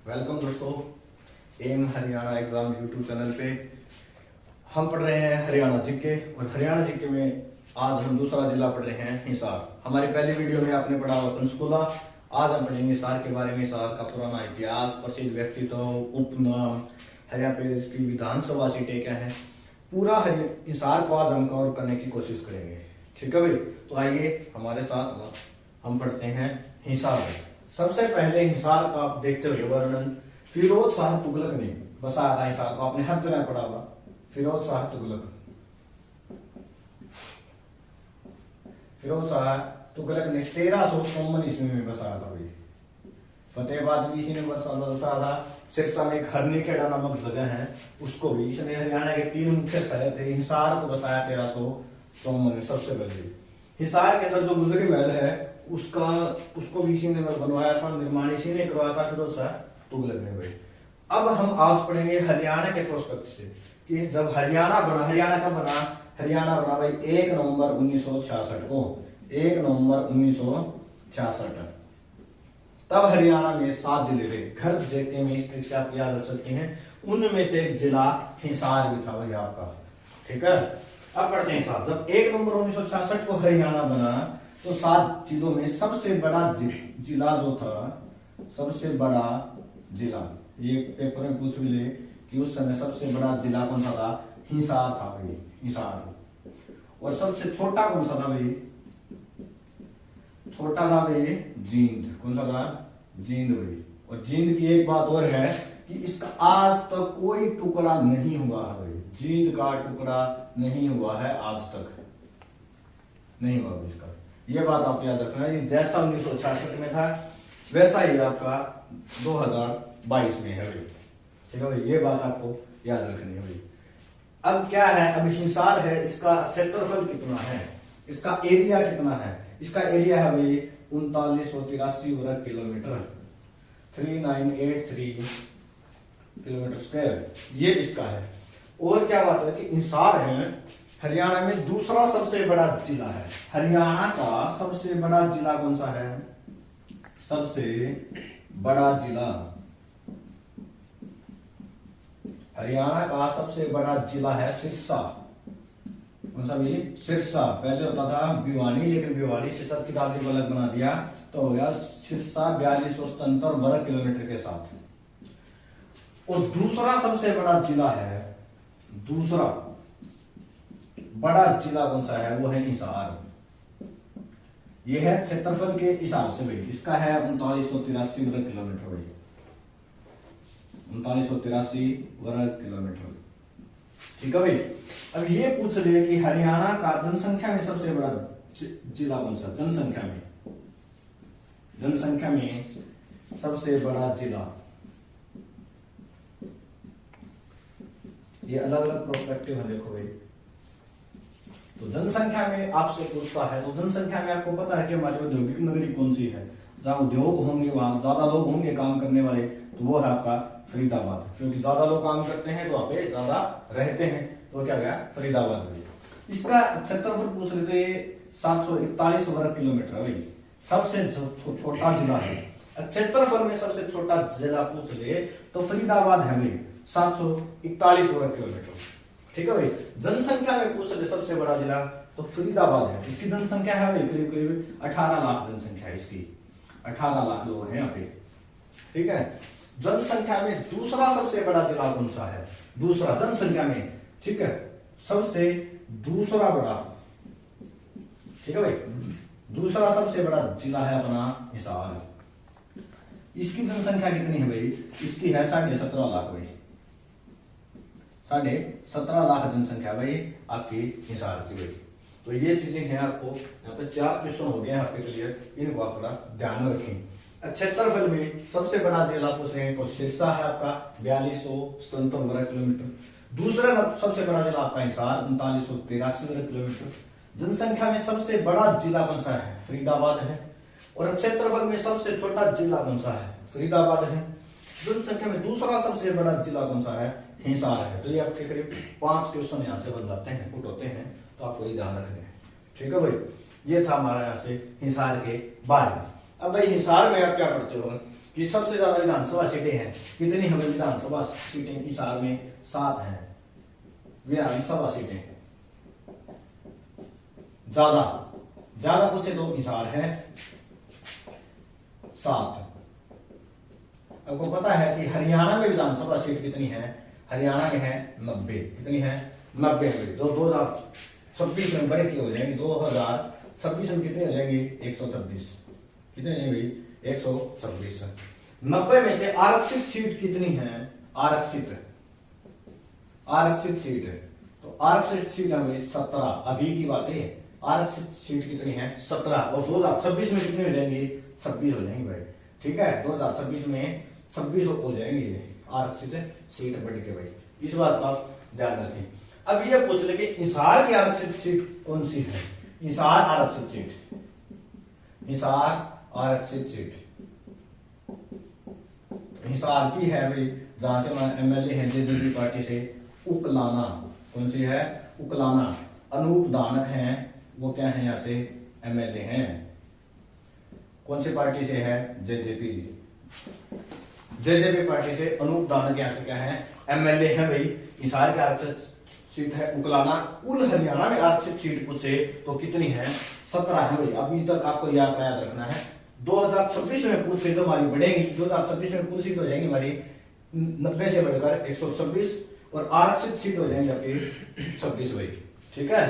Welcome दोस्तों, M Haryana exam YouTube channel पे हम पढ़ रहे हैं हरियाणा जीके। और हरियाणा जीके में आज हम दूसरा जिला पढ़ रहे हैं हिसार। हमारी पहली वीडियो में आपने पढ़ा हुआ पंचकुला। आज हम पढ़ेंगे हिसार के बारे में। हिसार का पुराना इतिहास, प्रसिद्ध व्यक्तित्व, उपनाम, हरियाणा प्रदेश की विधानसभा सीटें क्या है, पूरा हिसार को आज हम कवर करने की कोशिश करेंगे। ठीक है भाई, तो आइए हमारे साथ हम पढ़ते हैं हिसार। सबसे पहले हिसार का आप देखते हुए वर्णन फिरोज शाह तुगलक ने बसाया था। हिसार को आपने हर जगह पढ़ा हुआ। फिरोज शाह तुगलक ने 1354 ईस्वी में बसाया था भाई। फतेहाबाद भी इसी ने बसाया था। सिरसा में एक हरनीखेड़ा नामक जगह है, उसको भी इसने। हरियाणा के 3 मुख्य शहर थे, हिसार को बसाया 1354 में। सबसे पहले हिसार के अंदर जो गुजरी महल है उसको भी इसी ने बनवाया था, निर्माण इसी ने करवाया था, फिरोज शाह तुगलक ने भाई। अब हम आज पढ़ेंगे हरियाणा के प्रोस्पेक्ट से कि जब हरियाणा बना, हरियाणा कब बना? हरियाणा बना भाई 1 नवंबर 1966 को। 1 नवंबर 1966 तब हरियाणा में 7 जिले थे। घर जेके में इस ट्रिक से आप याद रख सकते हैं। उनमें से एक जिला हिसार भी था भाई आपका। ठीक है, अब पढ़ते हैं हिसार। जब 1 नवंबर 1966 को हरियाणा बना तो 7 जिलों में सबसे बड़ा जिला जो था, सबसे बड़ा जिला, ये पेपर में पूछ भी ले कि उस समय सबसे बड़ा जिला कौन सा था? हिसार था भाई, हिसार। और सबसे छोटा कौन सा था भाई? छोटा था भाई जींद। कौन सा था? जींद भाई। और जींद की एक बात और है कि इसका आज तक कोई टुकड़ा नहीं हुआ है भाई। जींद का टुकड़ा नहीं हुआ है, आज तक नहीं हुआ इसका। ये बात आप याद रखना है। जैसा 1966 में था वैसा ही आपका 2022 में है भाई। ठीक है भाई, ये बात आपको याद रखनी है भाई। अब क्या है? अब हिसार है, इसका क्षेत्रफल कितना है, इसका एरिया कितना है? इसका एरिया है भाई 3983 वर्ग किलोमीटर, 3983 किलोमीटर स्क्वायर, ये इसका है। और क्या बात है कि हिसार है हरियाणा में दूसरा सबसे बड़ा जिला है। हरियाणा का सबसे बड़ा जिला कौन सा है? सबसे बड़ा जिला, हरियाणा का सबसे बड़ा जिला है सिरसा। कौन सा भी? सिरसा। पहले होता था भिवानी, लेकिन भिवानी से सब किताब को अलग बना दिया तो हो गया सिरसा 4277 वर्ग किलोमीटर के साथ। और दूसरा सबसे बड़ा जिला है, दूसरा बड़ा जिला कौन सा है? वो है हिसार। ये है क्षेत्रफल के हिसाब से भाई। इसका है 3983 वर्ग किलोमीटर भाई, 3983 वर्ग किलोमीटर। ठीक है भाई। अब ये पूछ ले कि हरियाणा का जनसंख्या में सबसे बड़ा जिला कौन सा? जनसंख्या में सबसे बड़ा जिला, ये अलग अलग प्रोस्पेक्टिव है। देखो भाई, तो जनसंख्या में आपसे पूछता है तो जनसंख्या में आपको पता है कि हमारी औद्योगिक नगरी कौन सी है, जहां उद्योग होंगे, वहां ज्यादा लोग होंगे काम करने वाले, तो वो है आपका फरीदाबाद। क्योंकि ज्यादा लोग काम करते हैं तो वहां पे ज्यादा रहते हैं, तो क्या गया? फरीदाबाद। इसका क्षेत्रफल पूछ लेते 741 वर्ग किलोमीटर भाई। सबसे छोटा जिला है। क्षेत्रफल में सबसे छोटा जिला पूछ ले तो फरीदाबाद है भाई, 741 वर्ग किलोमीटर। ठीक है भाई। जनसंख्या में पूछ ले सबसे बड़ा जिला तो फरीदाबाद है। इसकी जनसंख्या है भाई करीब करीब 18 लाख जनसंख्या है इसकी। 18 लाख लोग हैं यहाँ पे। ठीक है। जनसंख्या में दूसरा सबसे बड़ा जिला कौन सा है? दूसरा जनसंख्या में, ठीक है, सबसे दूसरा बड़ा, ठीक है भाई, दूसरा सबसे बड़ा जिला है अपना हिसार। इसकी जनसंख्या कितनी है भाई? इसकी है 17.5 लाख भाई। 17.5 लाख जनसंख्या भाई आपकी हिसार की भाई। तो ये चीजें हैं आपको यहाँ पे 4 क्वेश्चन हो गए हैं आपके क्लियर, इनको आप थोड़ा ध्यान रखें। क्षेत्रफल में सबसे बड़ा जिला पूछ रहे हैं तो सिरसा है आपका 4277 वर्ग किलोमीटर। दूसरा सबसे बड़ा जिला आपका हिसार 3983 वर्ग किलोमीटर। जनसंख्या में सबसे बड़ा जिला कौन सा है? फरीदाबाद है। और क्षेत्रफल में सबसे छोटा जिला कौन सा है? फरीदाबाद है। जनसंख्या में दूसरा सबसे बड़ा जिला कौन सा है? हिसार है। तो ये आपके करीब 5 क्वेश्चन यहाँ से बन जाते हैं, पुट होते हैं, तो आपको ये ध्यान रखना है। ठीक है भाई, ये था हमारा यहाँ से हिसार के बारे में। अब भाई हिसार में आप क्या पढ़ते हो कि सबसे ज्यादा विधानसभा सीटें हैं, कितनी हमें विधानसभा सीटें हिसार में 7 हैं विधानसभा सीटें। ज्यादा ज्यादा पूछे तो हिसार है 7। आपको पता है कि हरियाणा में विधानसभा सीट कितनी है, हरियाणा में है 90। कितनी है 90। जो 2026 में बढ़ के हो जाएंगी, 2026 में कितनी हो जाएंगी 126। कितनी है भाई 126। 90 में से आरक्षित सीट कितनी है, आरक्षित सीट है तो आरक्षित सीट हमें 17। अभी की बात है, आरक्षित सीट कितनी है 17। और 2026 में कितनी हो जाएंगी 26 हो जाएंगी भाई। ठीक है 2026 में 26 हो जाएंगे आरक्षित सीट बढ़ के भाई, इस बात का आप ध्यान रखें। अब ये पूछ ले कि हिसार की आरक्षित सीट कौन सी है, हिसार आरक्षित सीट, हिसार आरक्षित सीट हिसार की है भाई, जहां से एमएलए है जेजेपी पार्टी से उकलाना। कौन सी है उकलाना। अनूप दानक हैं, वो क्या है यहाँ से एमएलए हैं। कौन सी पार्टी से है जेजेपी पार्टी से अनूप दानक यहाँ से क्या है एमएलए है भाई। हिसार की आरक्षित सीट है उकलाना। कुल हरियाणा में आरक्षित सीट पूछे तो कितनी है 17 है भाई। अभी तक आपको याद रखना है। 2026 में कुल सीट हमारी बढ़ेगी, 2026 में कुल सीट हो जाएंगी हमारी 90 से बढ़कर 126 और आरक्षित सीट हो जाएंगे आपकी 26 भाई। ठीक है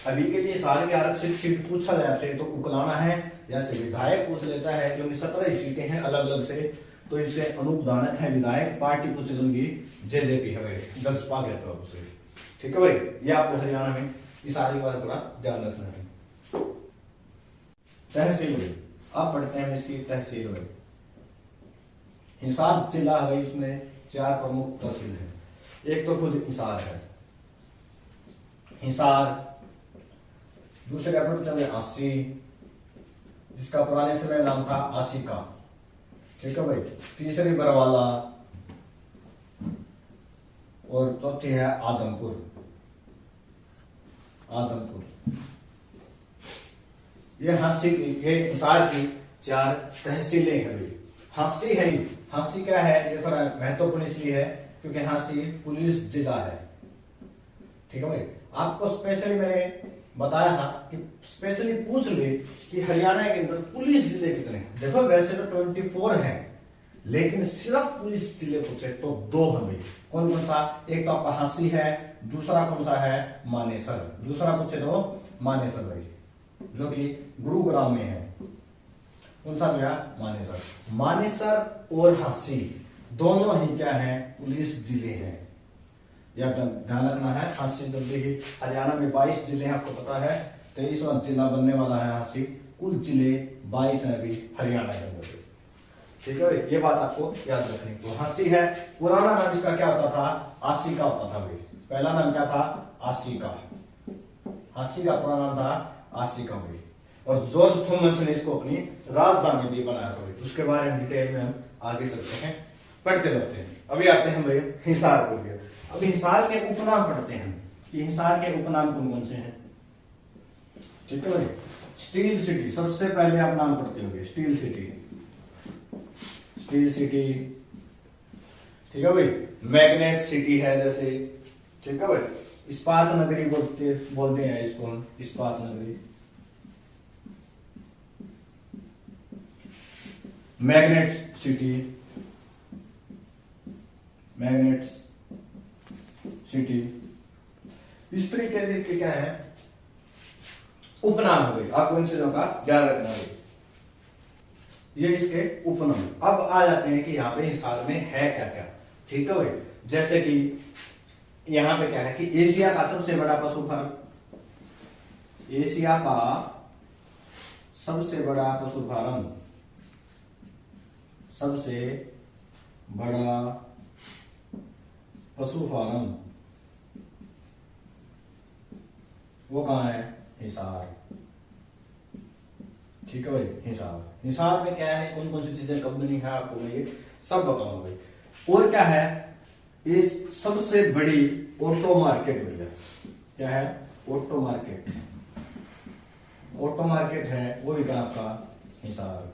अभी के लिए सारी आरक्षित सीट पूछा जाए आपसे तो उकलाना है, या से विधायक पूछ लेता है क्योंकि 17 ही सीटें हैं अलग अलग से, तो इससे अनूप दानक है विधायक। पार्टी पूछ लूंगी जेजेपी है भाई, 10 पा गया तो उसे। ठीक है भाई, ये आपको हरियाणा में इस सारी बार थोड़ा ध्यान रखना है। तहसील भाई, आप पढ़ते हैं इसकी तहसील भाई। हिसार जिला है भाई, उसमें 4 प्रमुख तहसील है। एक तो खुद हिसार है हिसार, दूसरे का पड़ते हैं आसी, जिसका पुराने समय नाम था आसिका। ठीक है भाई, तीसरी बरवाला और चौथी है आदमपुर। ये हिसार की 4 तहसीलें हैं भाई। हांसी है, हांसी क्या है ये थोड़ा महत्वपूर्ण इसलिए है क्योंकि हांसी पुलिस जिला है। ठीक है भाई, आपको स्पेशली मैंने बताया था कि स्पेशली पूछ ले कि हरियाणा के अंदर पुलिस जिले कितने हैं। देखो वैसे तो 24 हैं, लेकिन सिर्फ पुलिस जिले पूछे तो 2 हैं भाई। कौन कौन सा, एक तो आपका हांसी है, दूसरा कौन सा है मानेसर। दूसरा पूछे तो मानेसर भाई, जो कि गुरुग्राम में है। कौन सा भैया मानेसर। मानेसर और हांसी दोनों ही क्या है पुलिस जिले हैं, यह ध्यान रखना है। हांसी जल्दी ही हरियाणा में 22 जिले हैं, आपको पता है 23वां जिला बनने वाला है हांसी। कुल जिले 22 हैं अभी हरियाणा के अंदर। ठीक है भाई, ये बात आपको याद रखनी। तो हांसी है, पुराना नाम इसका क्या होता था आसिका होता था भाई। पहला नाम क्या था आसिका, हांसी का पुराना नाम था आसिका भाई। और जॉर्ज थॉमस ने इसको अपनी राजधानी भी बनाया था भाई। उसके बारे में डिटेल में हम आगे चलते हैं, पढ़ते रहते हैं। अभी आते हैं भाई हिसार को लिया। अभी हिसार के उपनाम पढ़ते हैं कि हिसार के उपनाम कौन कौन से हैं। ठीक है भाई, स्टील सिटी सबसे पहले आप नाम पढ़ते होंगे, स्टील सिटी। ठीक है भाई, मैग्नेट सिटी है जैसे। ठीक है भाई, इस्पात नगरी बोलते हैं इसको हम, इस्पात नगरी। मैग्नेट सिटी इस तरीके से क्या है उपनाम हो गए। आपको इन चीजों का ध्यान रखना है, ये इसके उपनाम। अब आ जाते हैं कि यहाँ पे हिसार में है क्या क्या। ठीक है भाई, जैसे कि यहाँ पे क्या है कि एशिया का सबसे बड़ा पशु फार्म, एशिया का सबसे बड़ा पशु फार्म, सबसे बड़ा पशु फार्म वो कहां है हिसार। ठीक है भाई, हिसार में क्या है, कौन कौन सी चीजें कब बनी है आपको मैं ये सब बताऊंगा भाई। और क्या है, इस सबसे बड़ी ऑटो मार्केट भैया, क्या है ऑटो मार्केट है वो भी आपका हिसार।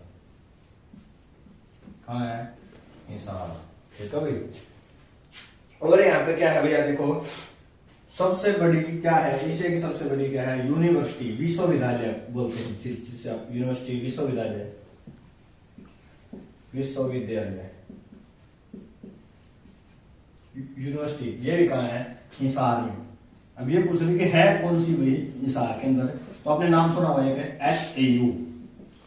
कहाँ है, हिसार। ठीक है भाई। और यहाँ पे क्या है भैया देखो, सबसे बड़ी क्या है, एशिया की सबसे बड़ी क्या है, यूनिवर्सिटी, विश्वविद्यालय बोलते हैं जिससे आप, यूनिवर्सिटी, विश्वविद्यालय, विश्वविद्यालय, यूनिवर्सिटी, ये भी कहाँ है, हिसार में। अब ये पूछ रही कि है कौन सी भाई हिसार के अंदर, तो आपने नाम सुना हुआ है HAU,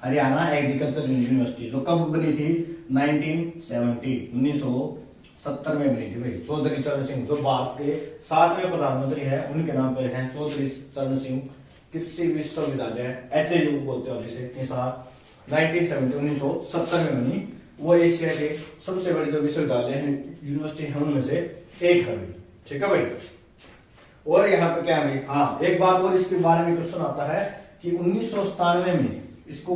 हरियाणा एग्रीकल्चर यूनिवर्सिटी, जो कब बनी थी, 1970 में बनी थी भाई। चौधरी चरण सिंह जो भारत के 7वें प्रधानमंत्री हैं, उनके नाम पर है चौधरी चरण सिंह कृषि विश्वविद्यालय, HAU बोलते हैं जिसे, हिसार 1970 में बनी। वो एशिया के सबसे बड़ी जो विश्वविद्यालय है, यूनिवर्सिटी है, उनमें से एक है भाई। ठीक है भाई। और यहाँ पे क्या है भाई, हाँ एक बात और इसके बारे में क्वेश्चन आता है कि 1997 में इसको,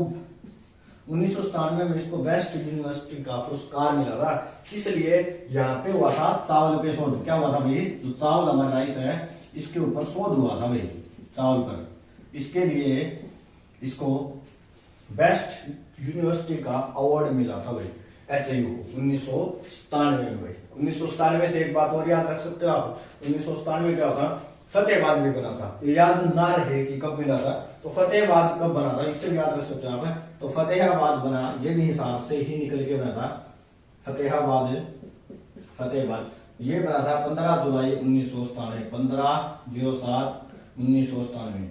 1997 में इसको बेस्ट यूनिवर्सिटी का पुरस्कार मिला था। किस लिए, यहाँ पे हुआ था चावल पे शोध। क्या हुआ था भाई, जो चावल हमारा राइस है, इसके ऊपर शोध हुआ था भाई, चावल पर। इसके लिए इसको बेस्ट यूनिवर्सिटी का अवार्ड मिला था भाई, HAU 1997 में भाई। 1997 से एक बात और याद रख सकते हो आप, 1997 में क्या होता, फतेहाबाद भी बना था। याद ना रहे कि कब मिला था, तो फतेहाबाद कब बना था, इससे भी याद रख सकते हो आप। तो फतेहाबाद बना, ये भी हिसार से ही निकल के बना था, फतेहाबाद, फतेहाबाद ये बना था 15 जुलाई 1997, 15/07/1997,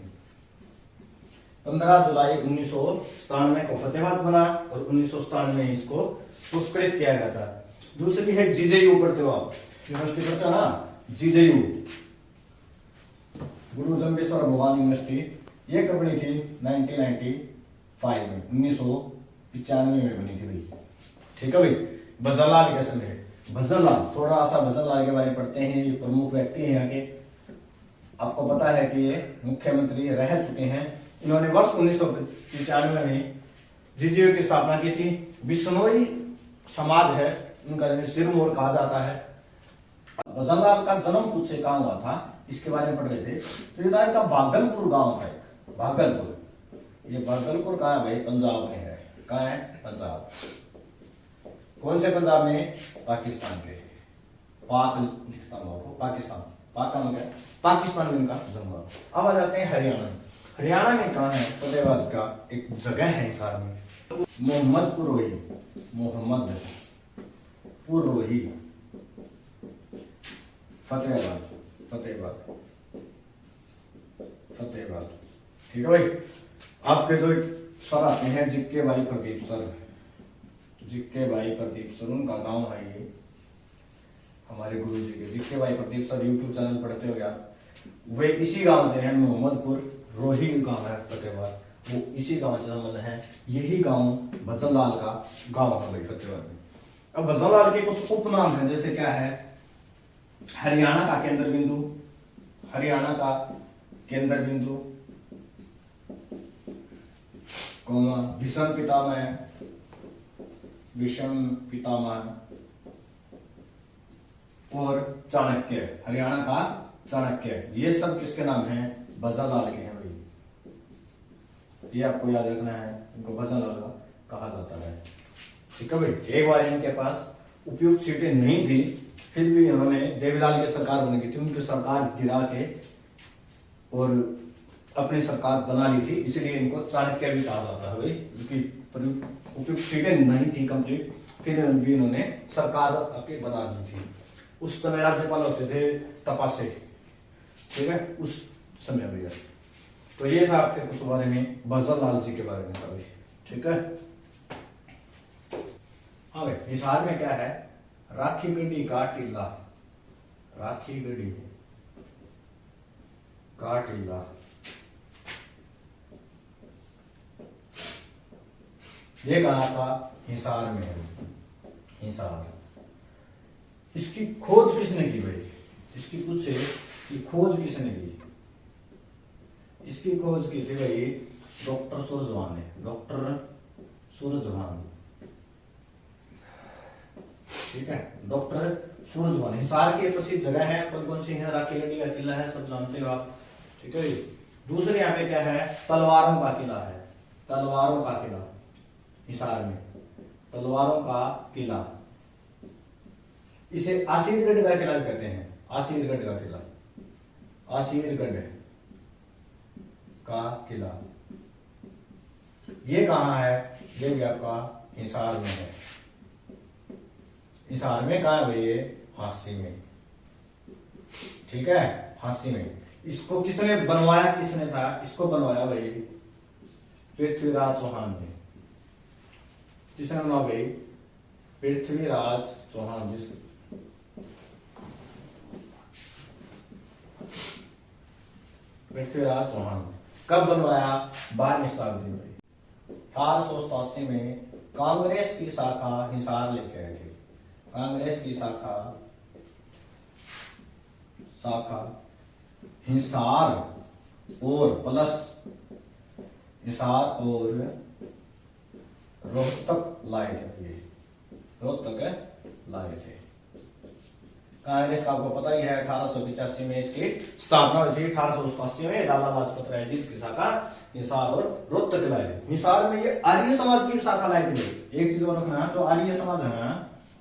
15 जुलाई 1997 को फतेहाबाद बना, और 1997 में इसको पुरस्कृत किया गया था। दूसरी है GJU, पढ़ते हो आप, यूनिवर्सिटी पढ़ते हो ना, GJU, गुरु जम्बेश्वर भगवान यूनिवर्सिटी। ये कब बनी थी, 1995 में, 1995 में बनी थी भाई। ठीक है भाई। भजनलाल के समय, भजनलाल, थोड़ा सा भजनलाल के बारे में पढ़ते हैं। ये प्रमुख व्यक्ति हैं यहाँ के, आपको पता है कि ये मुख्यमंत्री रह चुके हैं। इन्होंने वर्ष 1995 में GJU की स्थापना की थी। बिश्नोई समाज है उनका, सिरमौर कहा जाता है। भजनलाल का जन्म कुछ से कहाँ हुआ था, इसके बारे में पढ़ रहे थे। तो ये था भागलपुर गांव का, एक भागलपुर। ये भागलपुर कहाँ है भाई, पंजाब में है। कहाँ है, पंजाब। कौन से पंजाब में, पाकिस्तान के, पाक लिखता हूँ, पाकिस्तान, पाक का मतलब पाकिस्तान में इनका जन्म हुआ। अब आ जाते हैं हरियाणा। हरियाणा में कहाँ है, फतेहाबाद का एक जगह है हिसार में, मोहम्मदपुर रोही, मोहम्मदपुर रोही, फतेहाबाद, फतेहाबाद, फतेहाबाद। ठीक है भाई। आपके जो सर आते हैं, जिक्के भाई प्रदीप सर, जिक्के भाई प्रदीप सर, उनका गांव है ये, हमारे गुरु जी के जिक्के भाई प्रदीप सर, यूट्यूब चैनल पढ़ते हो क्या, वे इसी गांव से हैं। मोहम्मदपुर रोही गांव है फतेहाबाद, वो इसी गांव से संबंध है। यही गांव भजनलाल का गांव है भाई, फतेहाबाद में। अब भजनलाल के कुछ उपनाम हैं, जैसे क्या है, हरियाणा का केंद्र बिंदु, हरियाणा का केंद्र बिंदु, भीषण पितामह, भीषण पितामह, और चाणक्य, हरियाणा का चाणक्य। ये सब किसके नाम हैं, भजनलाल के हैं भाई। ये आपको याद रखना है, इनको भजनलाल कहा जाता है। ठीक है भाई। एक बार इनके पास उपयुक्त सीटें नहीं थी, फिर भी इन्होंने देवीलाल की सरकार बनी थी, उनकी सरकार गिरा के और अपनी सरकार बना ली थी, इसलिए इनको चाणक्य भी कहा जाता है भाई। क्योंकि उपयुक्त सीटें नहीं थी कंप्लीट, फिर भी इन्होंने सरकार अपनी बना दी थी। उस समय राज्यपाल होते थे तपासे, ठीक है, उस समय भैया। तो ये था आपके कुछ बारे में, भजनलाल जी के बारे में था भाई। ठीक है। हाँ भाई, हिसार में क्या है, राखीगढ़ी का टीला, राखीगढ़ी का टीला, ये कहा था, हिसार में है, हिसार। इसकी खोज किसने की भाई, इसकी पूछे कि खोज किसने की, इसकी खोज की थी भाई डॉक्टर सूरजभान ने, डॉक्टर सूरजभान। ठीक है, डॉक्टर सूरजभान। हिसार की प्रसिद्ध जगह है, कौन सी है, राखीगढ़ी का किला है, सब जानते हो आप। ठीक है। दूसरे यहाँ पे क्या है, तलवारों का किला है, तलवारों का किला हिसार में, तलवारों का किला, इसे आशीरगढ़ का किला भी कहते हैं, आशीरगढ़ का किला, आशीरगढ़ का किला। ये कहाँ है? ये भी आपका हिसार में है। हिसार में कहा है ये? हांसी में, ठीक है, हांसी में। इसको किसने बनवाया? किसने था इसको बनवाया भाई? पृथ्वीराज चौहान ने। किसने बनाया भाई? पृथ्वीराज चौहान। जिस पृथ्वीराज चौहान कब बनवाया? 12वीं शताब्दी में। 1887 में कांग्रेस की शाखा हिसार लेके आए थे। कांग्रेस की शाखा हिसार और प्लस हिसार और रोहतक लाए थे। रोहतक लाए थे। कांग्रेस का आपको पता ही है 1885 में इसकी स्थापना हुई थी। 1887 में लाला लाजपत राय जी इसकी शाखा हिसार और रोहतक लाए थे। हिसार में ये आर्य समाज की शाखा लाई थी। एक चीज और रखना, जो आर्य समाज है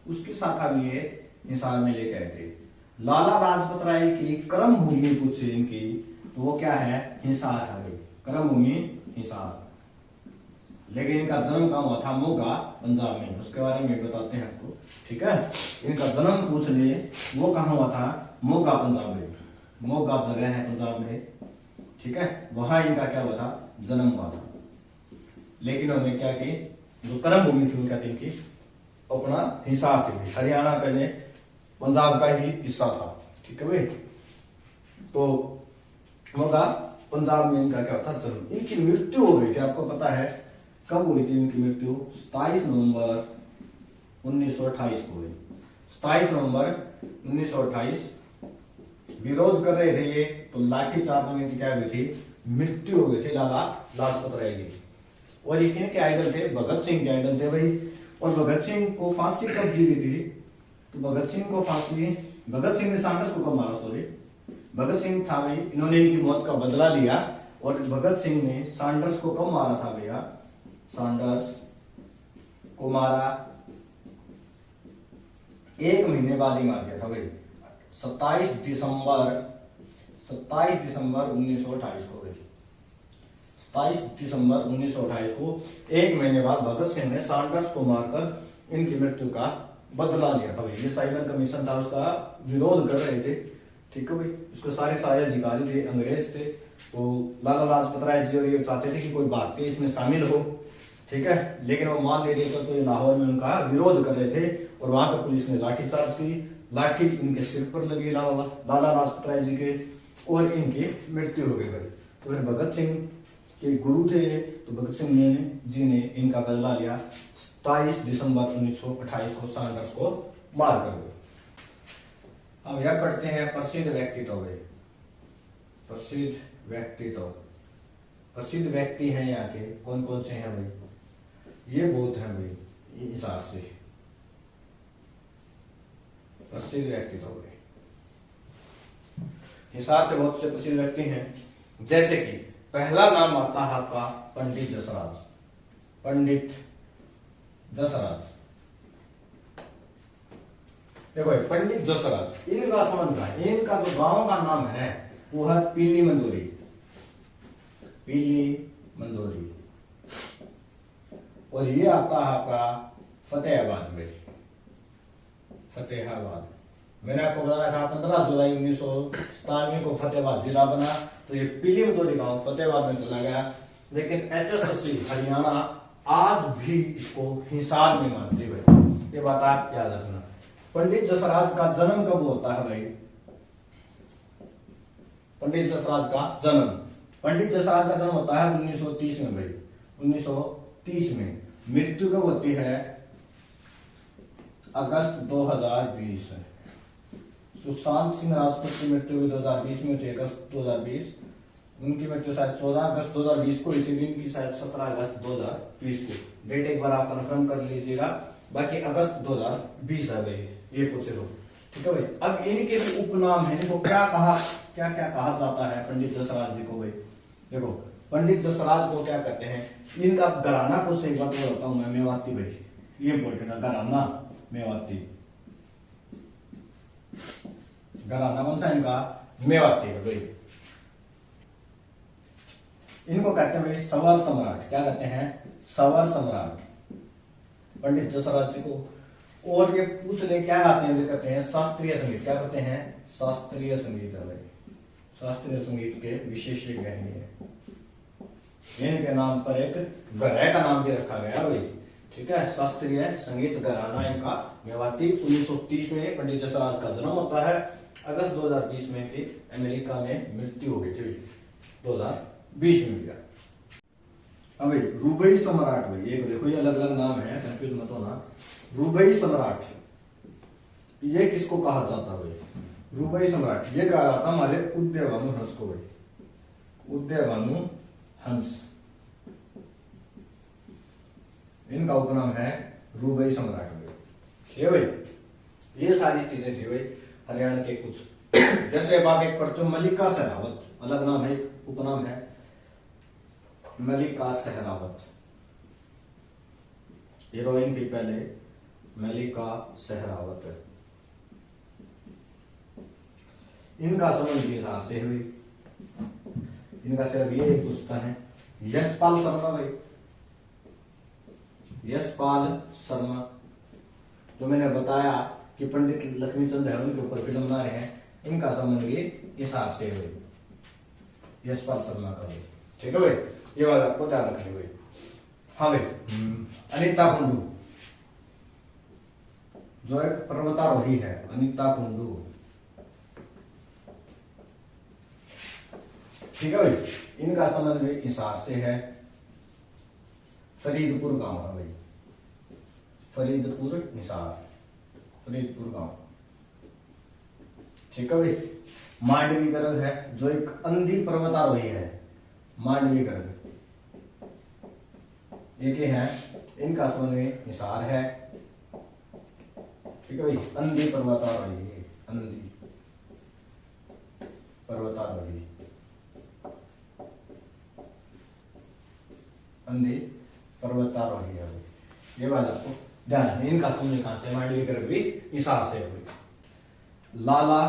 उसकी शाखा भी ये हिसार में लेके आए थे। लाला लाजपत राय की कर्म भूमि पूछे इनकी, तो वो क्या है? हिसार है भाई, कर्म भूमि हिसार। लेकिन इनका जन्म कहाँ हुआ था? मोगा, पंजाब में। उसके बारे में बताते हैं आपको, ठीक है। इनका जन्म पूछ ले, वो कहाँ हुआ था? मोगा, पंजाब में। मोगा जगह है पंजाब में, ठीक है, वहां इनका क्या हुआ था? जन्म हुआ था। लेकिन उन्होंने क्या की? जो कर्म भूमि थी उनका इनकी अपना हिसार थी। हरियाणा पहले पंजाब का ही हिस्सा था, ठीक है भाई। तो मोगा, पंजाब में इनका क्या होता? जन्म। इनकी मृत्यु हो गई थी, आपको पता है कब हुई थी इनकी मृत्यु? 27 नवंबर 1928 को हुई। 27 नवंबर 1928। विरोध कर रहे थे ये, तो लाठीचार्ज में इनकी क्या हुई थी? मृत्यु हो गई थी लाला लाजपत राय की। और ये के आइडल थे? भगत सिंह के आइडल थे भाई। और भगत सिंह को फांसी कब दी गई थी? तो भगत सिंह को फांसी, भगत सिंह ने सांडर्स को कब मारा? सॉरी, भगत सिंह था भाई, इन्होंने इनकी मौत का बदला लिया। और भगत सिंह ने सांडर्स को कब मारा था भैया? सांडर्स को मारा 1 महीने बाद ही मार दिया था भाई। 27 दिसंबर 1928 को भाई। 27 दिसंबर 1928 को 1 महीने बाद भगत सिंह ने सांडर्स को मारकर इनकी मृत्यु का बदला लिया था भाई। ये साइमन कमीशन था, उसका विरोध कर रहे थे, ठीक है भाई। उसके सारे अधिकारी थे, अंग्रेज थे। तो लाला लाजपत राय जी और ये चाहते थे कि कोई भारतीय इसमें शामिल हो, ठीक है। लेकिन वो मान नहीं देकर, तो ये लाहौर में उनका विरोध कर रहे थे। और वहां पर पुलिस ने लाठीचार्ज की, लाठी इनके सिर पर लगी लाला लाजपत राय जी के, और इनकी मृत्यु हो गई भाई। तो फिर भगत सिंह के गुरु थे, तो भगत सिंह जी ने इनका बदला लिया। 27 दिसंबर 1928 को सांडर्स को मार कर। हम यह पढ़ते हैं प्रसिद्ध व्यक्तित्व। प्रसिद्ध व्यक्तित्व, प्रसिद्ध व्यक्ति हैं यहाँ के कौन कौन से हैं भाई? ये बहुत हैं भाई, इस हिसाब से प्रसिद्ध व्यक्तित्व भाई। हिसार से बहुत से प्रसिद्ध व्यक्ति हैं, जैसे कि पहला नाम आता है आपका पंडित जसराज। पंडित जसराज, देखो पंडित जसराज, इनका संबंध है, इनका जो गांव का नाम है वो है पीली मंदोरी। पीली मंदोरी। और ये आता है आपका फतेहाबाद में। फतेहाबाद, मैंने आपको बताया था 15 जुलाई 1997 को फतेहाबाद जिला बना। तो ये पीली मंदोरी गांव फतेहाबाद में चला गया। लेकिन HSSC हरियाणा आज भी इसको हिसार में मानते हैं। ये बात आप याद रखना। पंडित जसराज का जन्म कब होता है भाई? पंडित जसराज का जन्म, पंडित जसराज का जन्म होता है 1930 में भाई। 1930 में। मृत्यु कब होती है? अगस्त 2020 है। सुशांत सिंह राजपूत की मृत्यु हुई 2020 में थी, अगस्त 2020। उनकी मृत्यु शायद 14 अगस्त 2020 को हुई थी, इनकी शायद 17 अगस्त 2020 को। डेट एक बार आप कन्फर्म कर लीजिएगा। बाकी अगस्त 2020 है भाई, ये पूछे लोग, ठीक है भाई। अब इनके भी उपनाम है, देखो क्या क्या कहा जाता है पंडित जसराज जी को भाई। देखो पंडित जसराज को क्या कहते हैं, इनका घराना को सही बात बताता हूं मैं, मेवाती भाई। ये इंपॉर्टेंट है। घराना मेवाती, घराना कौन सा इनका? मेवाती है भाई। इनको कहते हैं भाई सवर सम्राट। क्या कहते हैं? सवर सम्राट, पंडित जसराज जी को। और ये पूछ ले क्या गाते हैं? कहते हैं शास्त्रीय संगीत। क्या कहते हैं? शास्त्रीय संगीत है भाई। शास्त्रीय संगीत के विशेषज्ञ हैं ये। इनके नाम पर एक ग्रह का नाम भी रखा गया भाई। ठीक है, शास्त्रीय संगीत घराना इनका मेवाती। 1930 में पंडित जसराज का जन्म होता है। अगस्त 2020 में की अमेरिका में मृत्यु हो गई थी। 2020 में गया। अब रुबई सम्राट भाई, ये देखो ये अलग अलग नाम है, कंफ्यूज मत होना। रुबई सम्राट ये किसको कहा जाता भाई? रुबई सम्राट ये कहा जाता हमारे उदयभानु हंस को भाई। उदयभानु हंस, इनका उपनाम है रुबई सम्राट भाई। ये भाई ये सारी चीजें थी भाई हरियाणा के कुछ। जैसे अब आप एक पढ़ते हो मलिका सहरावत, अलग नाम है, उपनाम है मलिका सहरावत। हीरोइन थी पहले मलिका सहरावत। इनका संबंध के साथ से हुई, इनका सिर्फ ये पूछता है। यशपाल शर्मा भाई, यशपाल शर्मा जो मैंने बताया कि पंडित लक्ष्मीचंद है उनके ऊपर फिल्म बना रहे हैं, इनका संबंध भी इस हाथ से हुई, यशपाल शर्मा का भी। ठीक है भाई, ये वाला आपको ध्यान रखनी भाई। हाँ भाई, अनीता कुंडू जो एक पर्वतारोही है, अनीता कुंडू। ठीक है भाई, इनका संबंध भी हिसार से है। फरीदपुर गांव है भाई, फरीदपुर हिसार, फरीदपुर गांव। ठीक है भाई, मांडवी गर्ग है जो एक अंधी पर्वतारोही है, मांडवी गर्ग एक ही है, इनका संबंध में हिसार है। ठीक है भाई, अंधी पर्वतारोही, अंधी पर्वतारोही, अंधी पर्वतारोही है। ये बात आपको ध्यान है। इनका समझ कहां से? मांडवी गर्ग भी हिसार से हुई। लाला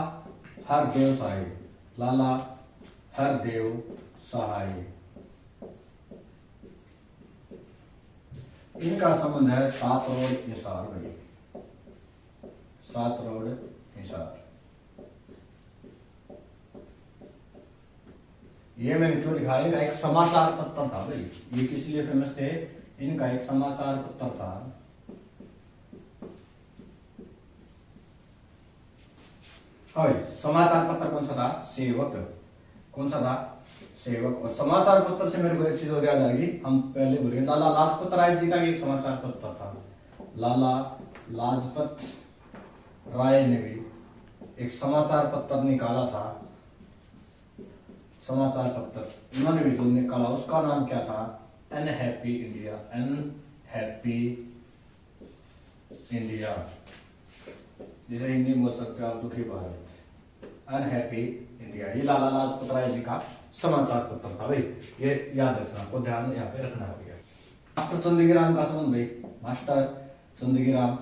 हरदेव सहाय, लाला हरदेव सहाय, इनका संबंध है सात रोड हिसार भाई, सात रोड हिसार। ये मैंने क्यों लिखा है? इनका एक समाचार पत्र था भाई। ये किस लिए फेमस थे? इनका एक समाचार पत्र था। हाँ, समाचार पत्र कौन सा था? सेवक। कौन सा था? सेवक। और समाचार पत्र से मेरे को एक चीज और याद आएगी, हम पहले बोले लाला लाजपत राय जी का भी एक समाचार पत्र था। लाला लाजपत राय ने भी एक समाचार पत्र निकाला था। समाचार पत्र उन्होंने भी जो निकाला उसका नाम क्या था? अनहैप्पी इंडिया, अनहैप्पी इंडिया, जिसे हिंदी में बोल सकते हो आप दुखी भारत, अनहैप्पी इंडिया। ये लाला लाजपत राय जी का समाचार पत्र था भाई, ये याद रखना, आपको ध्यान यहाँ पे रखना है। मास्टर चंदगीराम का संबंध भाई, मास्टर चंदगीराम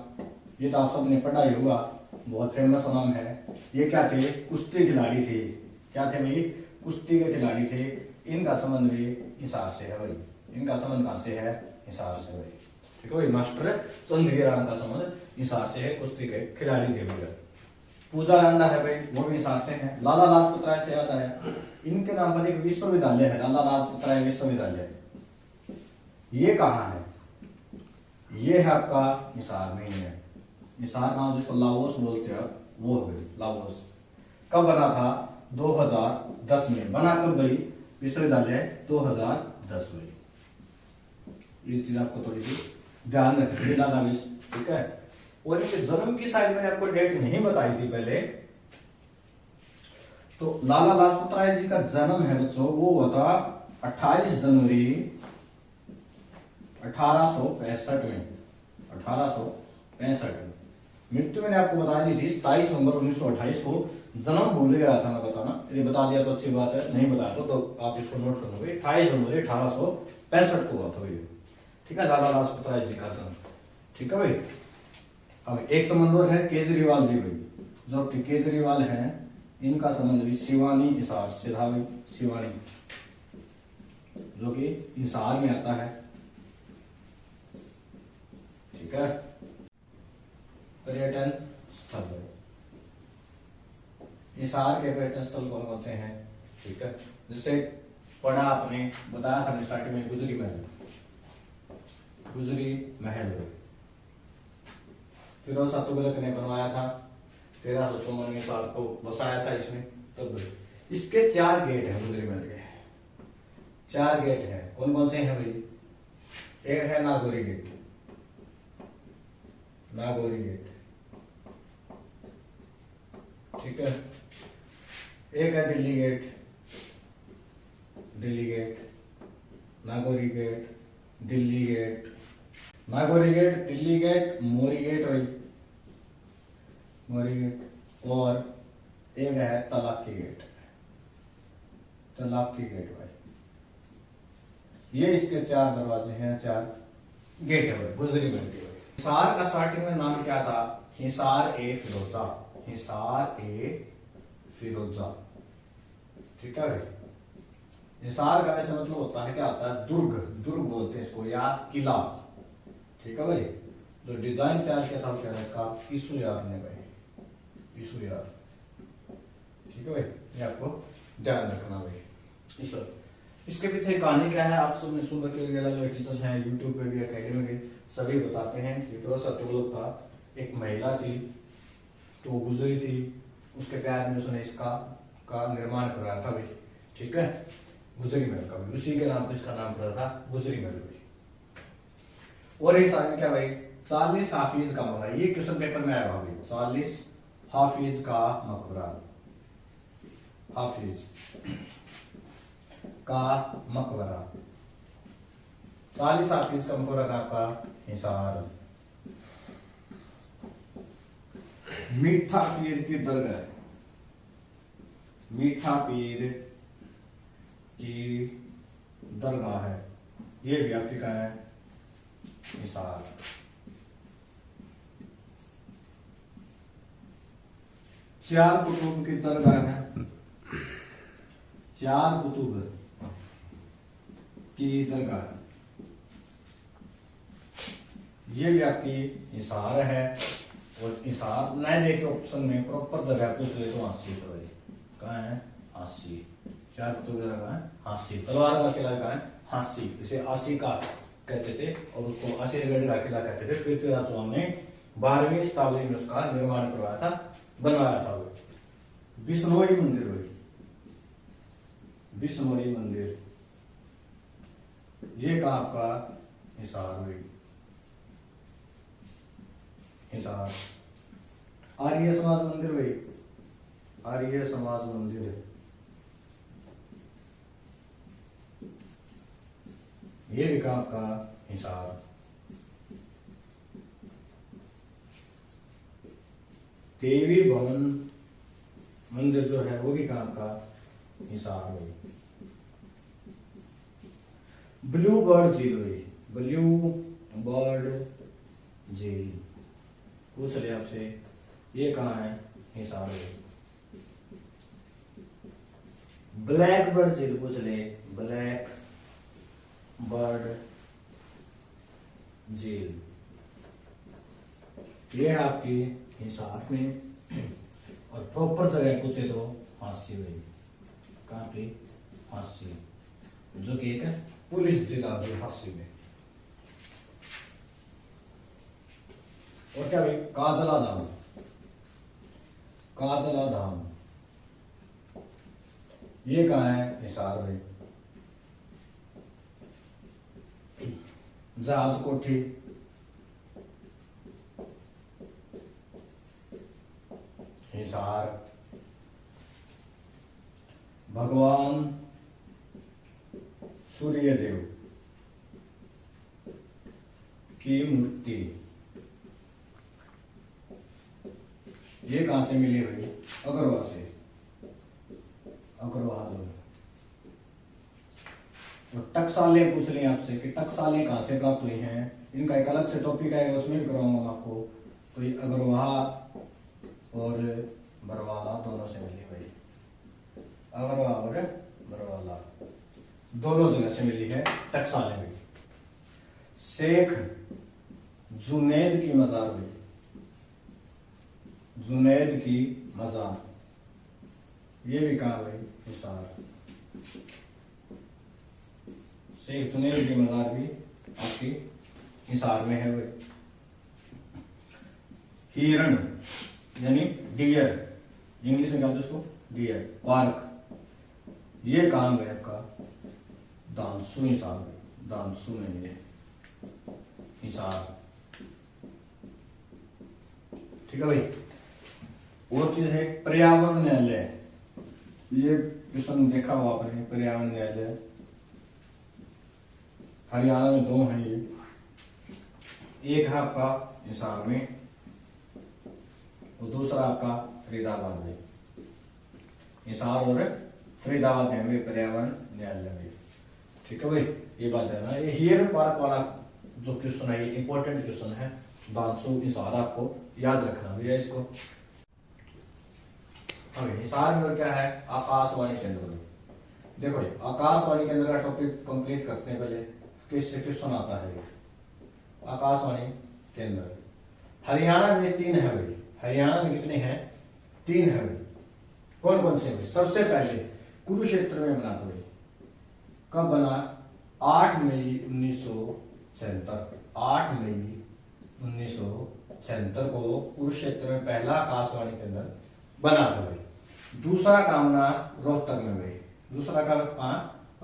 ये तो आप सबने पढ़ा ही होगा, बहुत फेमस नाम है। ये क्या थे? कुश्ती खिलाड़ी थे। क्या थे भाई? कुश्ती के खिलाड़ी थे। इनका संबंध भी हिसार से है भाई, इनका संबंध कहां से है? हिसार से भाई। ठीक है भाई, मास्टर चंदगीराम का संबंध हिसार से है, कुश्ती के खिलाड़ी थे भैया। पूजा नंदा है भाई, वो भी हिसार से है। लाला लाजपत राय से याद आया, इनके नाम पर एक विश्वविद्यालय है, लाला लाजपत राय विश्वविद्यालय। ये कहाँ है? ये है आपका हिसार में ही है। हिसार नाम जिसको लाओस बोलते हैं वो है लाओस। कब बना था? 2010 में। बना कब भाई? विश्वविद्यालय 2010 में। ये चीज आपको थोड़ी सी ध्यान रखिए, लाला विश्व। ठीक है, और इनके जन्म की शायद मैंने आपको डेट नहीं बताई थी पहले। तो लाला लाजपत राय जी का जन्म है बच्चों, वो हुआ था 28 जनवरी 1865 में, 1865 में। मृत्यु मैंने आपको बता दी थी 27 नवंबर 1928 को। जन्म भूल गया था मैं बताना, ये बता दिया तो अच्छी बात है, नहीं बताया तो आप इसको नोट कर लोगे। 28 जनवरी 1865 को हुआ था ये। ठीक है, लाला लाजपत राय जी का जन्म। ठीक है भाई। अब एक संबंध और है केजरीवाल जी भाई, जो कि केजरीवाल हैं, इनका संबंध भी शिवानी हिसार से था भाई। शिवानी जो कि हिसार में आता है, ठीक है। पर्यटन स्थल, हिसार के पर्यटन स्थल कौन कौन से हैं, ठीक है। जैसे पढ़ा आपने, बताया था स्टार्टिंग में, गुजरी महल। गुजरी महल फिरोज शाह तुगलक ने बनवाया था, 1354 साल को बसाया था इसमें। तब इसके 4 गेट हैं गुजरी महल के, 4 गेट हैं। कौन कौन से हैं भाई? एक है नागौरी गेट, नागौरी गेट, ठीक है। एक है Delhi gate, Delhi gate, Nagauri gate, Delhi gate, Nagauri gate, Delhi gate, Mori gate भाई, मोरी गेट। और एक है तलाकी गेट, तलाकी गेट भाई। ये इसके 4 दरवाजे हैं, 4 गेट है भाई गुजरी महल के। हिसार का स्टार्टिंग में नाम क्या था? हिसार ए फिरोजा, हिसार ए फिरोजा, ठीक है भाई। हिसार का वैसे मतलब होता है, क्या होता है? दुर्ग, दुर्ग बोलते हैं इसको, या किला, ठीक है भाई। जो डिजाइन तैयार किया था वो क्या है इसका? ईसुयार ने भाई, ईसुयार, ठीक है भाई। ये आपको ध्यान रखना भाई। ईश्वर, इसके पीछे कहानी क्या है आप सबने सुन रखी होगी, अलग टीचर्स हैं यूट्यूब पे भी, अकेडमी में सभी बताते हैं। फिरोज शाह तुगलक था, एक महिला थी, तो वो गुजरी थी, उसके प्यार में उसने इसका का निर्माण कराया था भाई, ठीक है। गुजरी महल का भी उसी के नाम पे इसका नाम पड़ा था, गुजरी महल भाई। और इस आदमी क्या भाई? 40 हाफिज का मकबरा, ये क्वेश्चन पेपर में आया भाई। 40 हाफिज का मकबरा, हाफिज का मकबरा, 40 हाफिज का मकबरा का आपका हिसार। मीठा पीर की दरगाह, मीठा पीर की दरगाह है, ये भी आपकी का है हिसार। चार कुतुब की दरगाह है, 4 कुतुब की दरगाह, ये भी आपकी हिसार है। और हिसार नहीं देखे ऑप्शन में, प्रॉपर जगह पूछ ले तो हांसी तो भाई, कहाँ है? हांसी। 4 कुतुब की दरगाह है हांसी। तलवार का किला कहाँ है? हांसी। इसे आसी का कहते थे, और उसको आसीरगढ़ का किला कहते थे। पृथ्वीराज चौहान ने 12वीं शताब्दी में उसका निर्माण करवाया था, बनवाया था वो। बिश्नोई मंदिर भाई, बिश्नोई मंदिर, ये कहाँ आपका? हिसार भाई, हिसार। आर्य समाज मंदिर भाई, आर्य समाज मंदिर, ये भी कहाँ आपका? हिसार। देवी भवन मंदिर जो है वो भी कहाँ का? हिसार भाई। ब्लू बर्ड झील भाई, ब्लू बर्ड झील पूछ ले आपसे, ये कहाँ है? हिसार भाई। ब्लैक बर्ड झील पूछ ले, ब्लैक बर्ड झील, ये है आपकी हिसार में। और प्रॉपर जगह पूछे तो हांसी भाई, कहाँ की? हांसी, जो कि एक पुलिस जिला भी हांसी में। और क्या भाई? काजला धाम, काजला धाम, ये कहाँ है? हिसार भाई। जहाज कोठी, हिसार। भगवान सूर्यदेव की मूर्ति, ये कहां से मिली भाई? अग्रवाल से, अग्रवाल। और टकसालें पूछ रही हैं आपसे कि टकसालें कहाँ से प्राप्त हुई हैं, इनका एक अलग से टॉपिक है, उसमें भी कराऊंगा मैं आपको। तो ये अग्रवाह और बरवाला दोनों से मिली भाई, अग्रवाह और बरवाला दोनों जगह से मिली है टकसालें भी। शेख जुनैद की मजार हुई, जुनैद की मजार, ये भी कहा भाई हिसार। शेख जुनैद की मजार भी आपकी हिसार में है भाई। हिरण यानी डियर, इंग्लिश में क्या होता है उसको, डियर, पार्क, ये कहां है आपका दानसू हिसार में, दानसू में मिले हिसार। ठीक है भाई। और चीज है पर्यावरण न्यायालय, ये क्वेश्चन देखा हुआ आपने, पर्यावरण न्यायालय हरियाणा में दो हैं ये, एक है आपका हिसार में और दूसरा आपका फरीदाबाद में। हिसार और फरीदाबाद में पर्यावरण न्यायालय में। ठीक है भाई, ये बात है ना। ये हियर पार्क वाला जो क्वेश्चन है ये इंपॉर्टेंट क्वेश्चन है, दानसू हिसार आपको याद रखना भैया इसको। अब हिसार में क्या है, आकाशवाणी केंद्र। देखो आकाशवाणी केंद्र का टॉपिक कंप्लीट करते हैं पहले, किससे क्वेश्चन आता है। आकाशवाणी केंद्र हरियाणा में 3 है भाई, हरियाणा में कितने हैं, 3 है भाई। कौन कौन से भाई, सबसे पहले कुरुक्षेत्र में बना था भाई, कब बना, 8 मई 1976, 8 मई 1976 को कुरुक्षेत्र में पहला आकाशवाणी केंद्र बना था भाई। दूसरा काम बना रोहतक में भाई, दूसरा का कहां,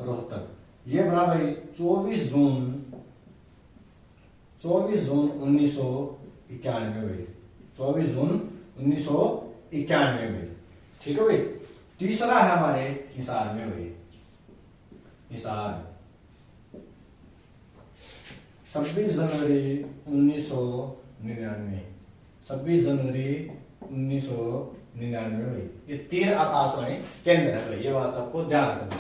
रोहतक, ये बना भाई 24 जून 1991 भाई, 24 जून 1991 में। ठीक है भाई। तीसरा है हमारे हिसार में भाई, हिसार 26 जनवरी 1999, 26 जनवरी 1999 भाई। ये 3 आकाशवाणी केंद्र है भाई, ये बात आपको ध्यान रखना।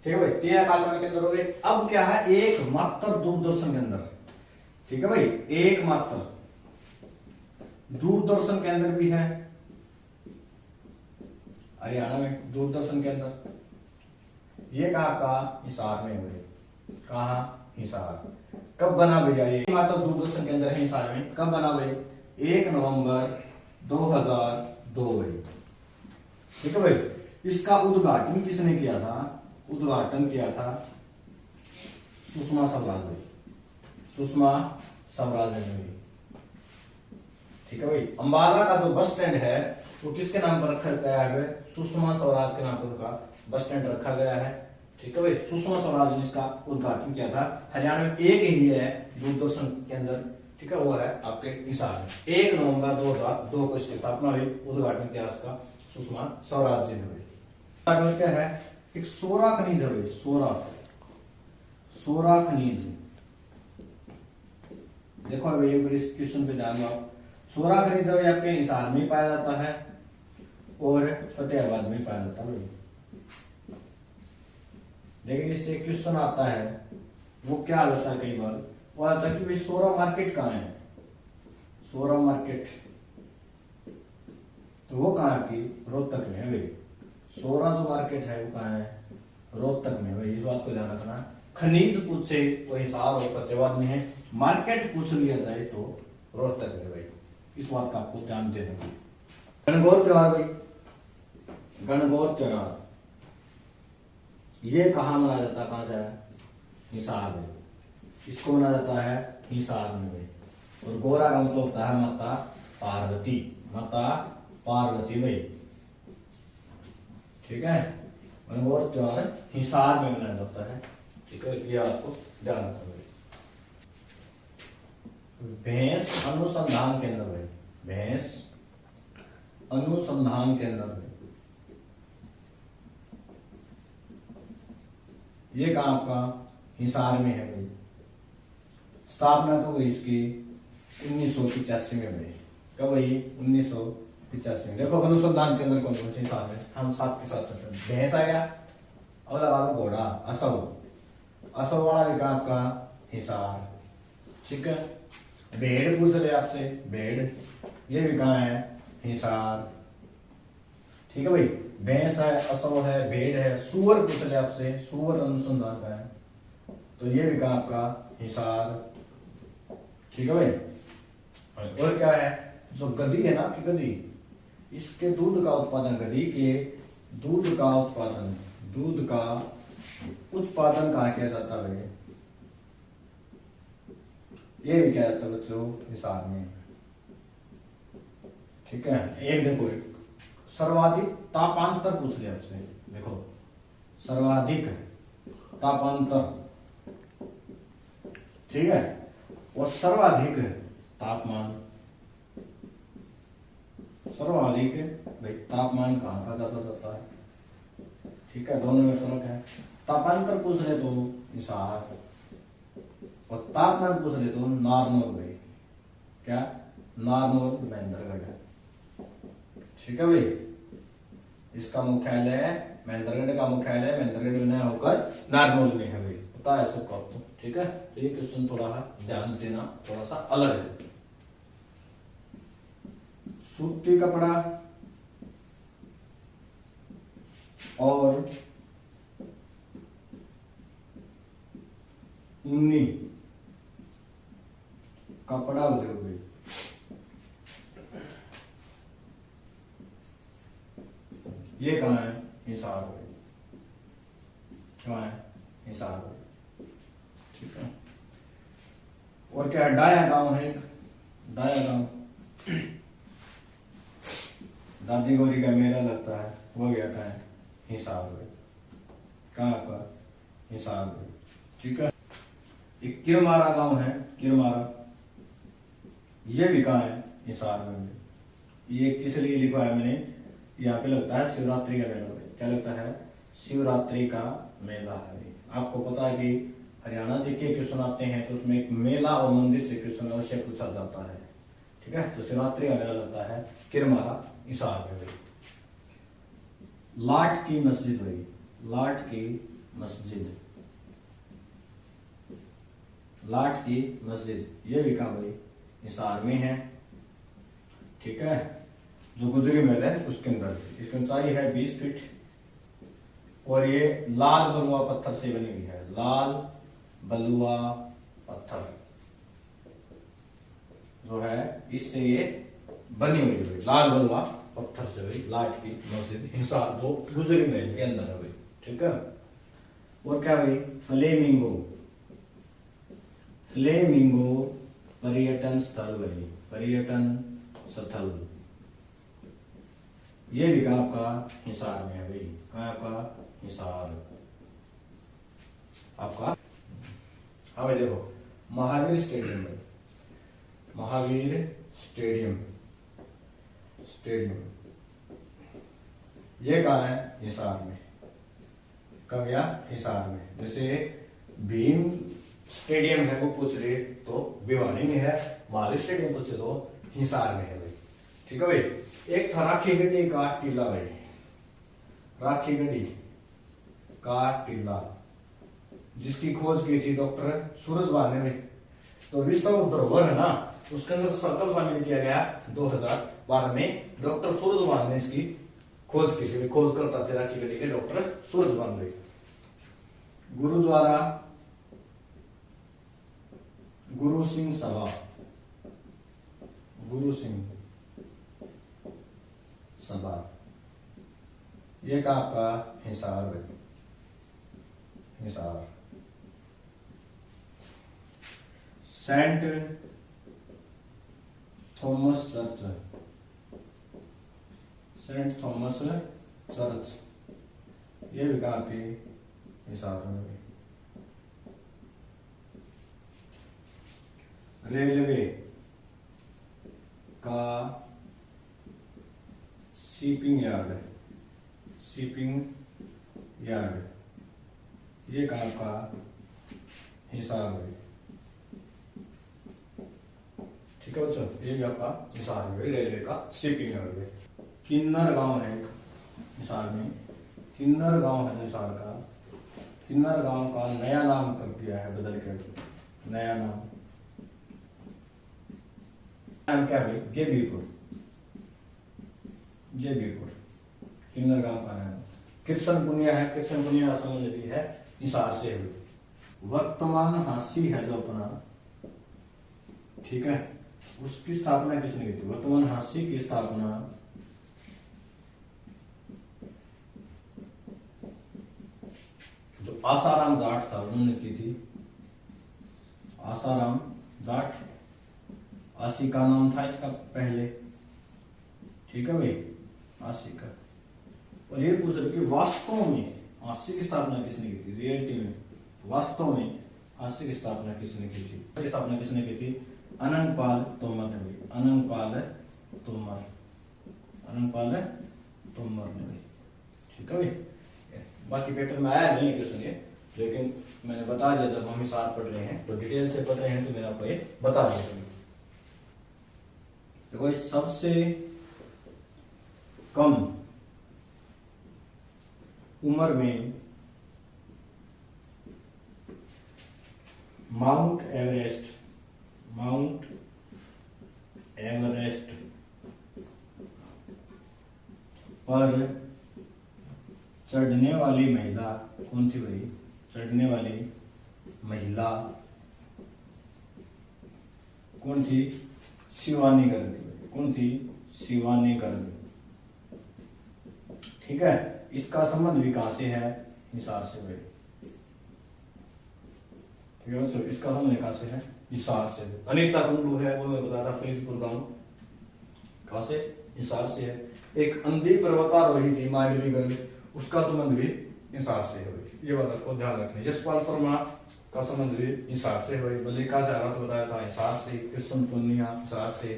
ठीक है भाई, 3 आकाशवाणी केंद्र हो गए। अब क्या है, एकमात्र दूरदर्शन केंद्र। ठीक है भाई, एकमात्र दूरदर्शन केंद्र भी है हरियाणा में, दूरदर्शन केंद्र। ये कहा आपका हिसार में हुए, कहा हिसार। कब बना भैया, ये मात्र दूरदर्शन केंद्र है हिसार में, कब बना भाई, 1 नवंबर 2002 भाई। ठीक है भाई। इसका उद्घाटन किसने किया था, उद्घाटन किया था सुषमा स्वराज भाई, सुषमा स्वराज ने भाई। ठीक है भाई। अंबाला का जो बस स्टैंड है वो किसके नाम पर रखा गया है, सुषमा स्वराज के नाम पर उनका बस स्टैंड रखा गया है। ठीक है भाई, सुषमा स्वराज ने इसका उद्घाटन किया था। हरियाणा में एक ही है दूरदर्शन केंद्र, ठीक है, वो है आपके हिसार में। 1 नवंबर 2002 को इसकी स्थापना हुई, उद्घाटन किया उसका सुषमा स्वराज जी ने भाई। क्या है, एक सोरा खनिज है भाई, सोरा खनिज। देखो भाई इस क्वेश्चन पे ध्यान दो आप। सोरा खनिज आपके हिसार में पाया जाता है और फतेहाबाद में पाया जाता है। लेकिन इससे क्वेश्चन आता है, वो क्या होता है, कई बार वो आता है कि भाई सोरा मार्केट कहाँ है, सोरा मार्केट तो वो कहाँ की, रोहतक में है भाई। सोरा जो मार्केट है वो कहाँ है, रोहतक में भाई। इस बात को ध्यान रखना। खनिज पूछे तो हिसार और फतेहाबाद में है, मार्केट पूछ लिया जाए तो रोहतक में भाई। इस बात का आपको ध्यान देना है। गणगौर त्योहार भाई, गणगौर त्योहार ये कहाँ मनाया जाता है, कहां से है, हिसार में। इसको मनाया जाता है हिसार में भाई। और गौरा का मतलब होता है माता पार्वती, माता पार्वती भाई। ठीक है, गणगौर त्योहार हिसार में मनाया जाता है। ठीक है, ये आपको ध्यान रखना भाई। भैंस अनुसंधान केंद्र भाई, भैंस अनुसंधान केंद्र भाई, ये कहां आपका, हिसार में है भाई। स्थापना तो हुई इसकी 1985 में भाई। कब हुई, 85। देखो अनुसंधान के अंदर कौन कौन सी शामिल है, हम साथ के साथ चलते हैं। भैंस आ गया, और लगा लो घोड़ा, असव, असव वाला भी कहा आपका हिसार, ठीक है। भेड़ पूछ ले आपसे, भेड़, ये भी कहाँ है, हिसार, ठीक है भाई। भैंस है, असव है, भेड़ है। सुअर पूछ ले आपसे, सुअर अनुसंधान का है, तो ये भी कहा आपका हिसार, ठीक है भाई। और क्या है, जो गधी है ना आपकी गधी, इसके दूध का उत्पादन, गधी के दूध का उत्पादन, दूध का उत्पादन कहाँ किया जाता है, ये भी क्या जाता है बच्चों, हिसार में, ठीक है। एक देखो, एक सर्वाधिक तापांतर पूछ लिया आपसे, देखो सर्वाधिक तापांतर, ठीक है, और सर्वाधिक तापमान, सर्वाधिक भाई तापमान कहाँ का ज्यादा जाता है, ठीक है, दोनों में फर्क है। तापांतर पूछ ले तो हिसार, और तापमान पूछ ले तो नारनौल भाई, क्या, नारनौल महेंद्रगढ़, ठीक है भाई। इसका मुख्यालय, महेंद्रगढ़ का मुख्यालय महेंद्रगढ़ में होकर नारनौल में है भाई, पता है सबको आपको, ठीक है। तो ये क्वेश्चन थोड़ा ध्यान देना, थोड़ा सा अलग है। सूती कपड़ा और ऊनी कपड़ा उद्योग भी, ये कहाँ है, हिसार में, कहाँ है, हिसार में, ठीक है। और क्या, डाया गांव है, डाया गांव, दादी गौरी का मेला लगता है, वो गया कहाँ है, हिसार में, कहाँ का, हिसार में, ठीक है। एक किरमारा गांव है, किरमारा, ये भी कहाँ है, हिसार में। ये किस लिए लिखा है मैंने, यहाँ पे लगता है शिवरात्रि का मेला, क्या लगता है, शिवरात्रि का मेला है। आपको पता है कि हरियाणा जी के क्वेश्चन आते हैं तो उसमें एक मेला और मंदिर से क्वेश्चन अवश्य पूछा जाता है, ठीक है। तो शिवरात्रि का मेला लगता है किरमारा, हिसार में भाई। लाट की मस्जिद भाई, लाट की मस्जिद, लाट की मस्जिद, ये भी कहा भाई, हिसार में है, ठीक है। जो गुजरी महल है उसके अंदर, इसकी ऊंचाई है 20 फीट, और ये लाल बलुआ पत्थर से बनी हुई है, लाल बलुआ पत्थर जो है इससे ये बनी हुई है, लाल बलुआ पत्थर से भाई, लाट की मस्जिद हिसार, जो गुजरी महल के अंदर है भाई, ठीक है। और क्या भाई, फ्लेमिंगो, फ्लेमिंगो पर्यटन स्थल भाई, पर्यटन स्थल, ये भी कहाँ आपका, हिसार में है भाई, कहाँ आपका, हिसार आपका। हाँ भाई देखो, महावीर स्टेडियम भाई, महावीर स्टेडियम, स्टेडियम, ये कहाँ है, हिसार में, कब गया, हिसार में। जैसे भीम स्टेडियम है वो पूछ रहे तो भिवानी में है, महावीर स्टेडियम पूछे तो हिसार में है भाई, ठीक है भाई। एक था राखी गढ़ी का टीला भाई, राखी गढ़ी का टीला, जिसकी खोज की थी डॉक्टर सूरजभान ने भाई। तो विश्व धरोहर है ना, उसके अंदर सर्कल शामिल किया गया 2012 में, डॉक्टर सूरजभान ने इसकी खोज की थी, खोज करता थे राखी गढ़ी के डॉक्टर सूरजभान भाई। गुरुद्वारा गुरु सिंह सभा, गुरु सिंह सभा, ये का आपका हिसार है, Hisar. Saint Thomas church, Saint Thomas church, ये भी कहाँ पे, हिसार में। रेलवे का शिपिंग यार्ड, शिपिंग यार्ड, ये कहाँ का, हिसार है, ठीक ठीक है बच्चों, ये भी आपका हिसार में रेलवे का शिपिंग रेलवे। किन्नर गांव है हिसार में, किन्नर गांव है हिसार का, किन्नर गांव का नया नाम कर दिया है बदल के, नया नाम क्या है, गेबीपुर, गेबीपुर किन्नर गांव का नाम। कृष्ण पुनिया है, कृष्ण पुनिया का संबंध भी है हिसार से हुई। वर्तमान हांसी है जो अपना, ठीक है, उसकी स्थापना किसने की थी? वर्तमान हांसी की स्थापना जो आसाराम जाट था उन्होंने की थी। आसाराम जाट, आशी का नाम था इसका पहले, ठीक है भाई, आशी का। और ये पूछ रहे कि वास्तव में आशी की स्थापना किसने की थी? रियलिटी में वास्तव में आशी की स्थापना किसने की थी? स्थापना किसने की थी? अनंगपाल तोमर ने हुई, अनंगपाल तोमर, अनंगपाल तोमर ने हुई, ठीक है भाई। बाकी पेपर में आया नहीं है क्वेश्चन ये, लेकिन मैंने बता दिया, जब हम हिसार पढ़ रहे हैं तो डिटेल से पढ़ रहे हैं तो मैंने आपको ये बता दिया। देखो सबसे कम उम्र में माउंट एवरेस्ट, माउंट एवरेस्ट पर चढ़ने वाली महिला कौन थी भाई? चढ़ने वाली महिला कौन थी? शिवानी गर्ग थी। कौन थी? शिवानी गर्ग, ठीक है। इसका संबंध भी कहां से है? हिसार से भाई, ठीक है बच्चों, इसका संबंध कहां से है? हिसार से। अनीता कुंडू है, वो मैं बता रहा, फरीदपुर गांव, कहां से? हिसार से है। एक अंधी पर्वतारोही थी माधवी गर्ग, उसका संबंध भी हिसार से है, ये बात आपको ध्यान रखनी है। यशपाल शर्मा का संबंध भी हिसार से है। मल्लिका शहरा तो बताया था हिसार से, कृष्ण पुनिया हिसार से,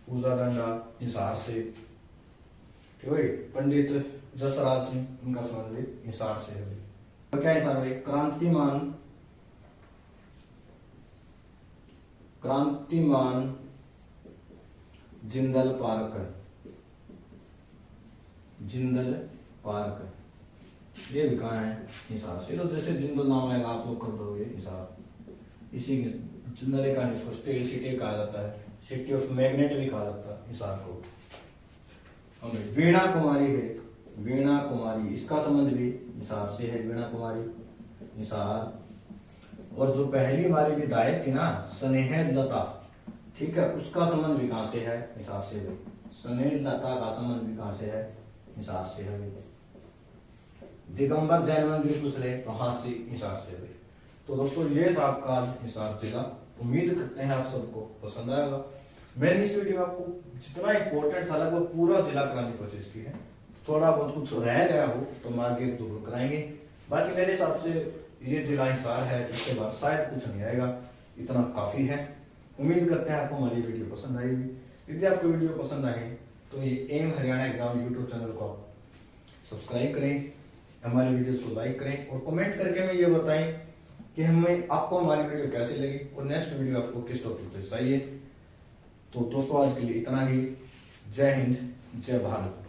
पूजा दंडा हिसार से, ठीक है। पंडित जसराज सिंह, उनका संबंध भी हिसार से है। तो क्या हिसार भाई? क्रांतिमान, क्रांतिमान जिंदल पार्क, जिंदल पार्क, ये भी कहाँ है? हिसार से। तो जैसे जिंदल नाम आएगा आप लोग कर दोगे हिसार, इसी जिंदल का इसको स्टील सिटी कहा जाता है, सिटी ऑफ मैग्नेट भी कहा जाता है हिसार को। वीणा कुमारी है, वीणा कुमारी, इसका संबंध भी हिसार से है। वीणा कुमारी हिसार। और जो पहली हमारी विधायक थी ना स्नेह लता, ठीक है, उसका संबंध भी कहां से है? हिसार से है। स्नेह लता का संबंध भी कहां से है? हिसार से है। दिगंबर जैन मंदिर पूछ रहे तो हांसी, हिसार से है। तो दोस्तों ये था आपका हिसार जिला। उम्मीद करते हैं आप सबको पसंद आएगा। मैंने इस वीडियो में आपको जितना इंपॉर्टेंट था लगभग पूरा जिला कराने की कोशिश की है। थोड़ा बहुत कुछ रह गया हो तो हम आगे जरूर कराएंगे। बाकी मेरे हिसाब से ये जिला हिसार है, इसके बाद शायद कुछ नहीं आएगा, इतना काफी है। उम्मीद करते हैं आपको हमारी वीडियो पसंद आएगी। यदि आपको वीडियो पसंद आए तो ये M Haryana exam YouTube channel को आप सब्सक्राइब करें, हमारी वीडियो को लाइक करें और कमेंट करके हमें ये बताएं कि हमें आपको हमारी वीडियो कैसी लगी और नेक्स्ट वीडियो आपको किस टॉपिक पे चाहिए। तो दोस्तों आज के लिए इतना ही। जय हिंद, जय भारत।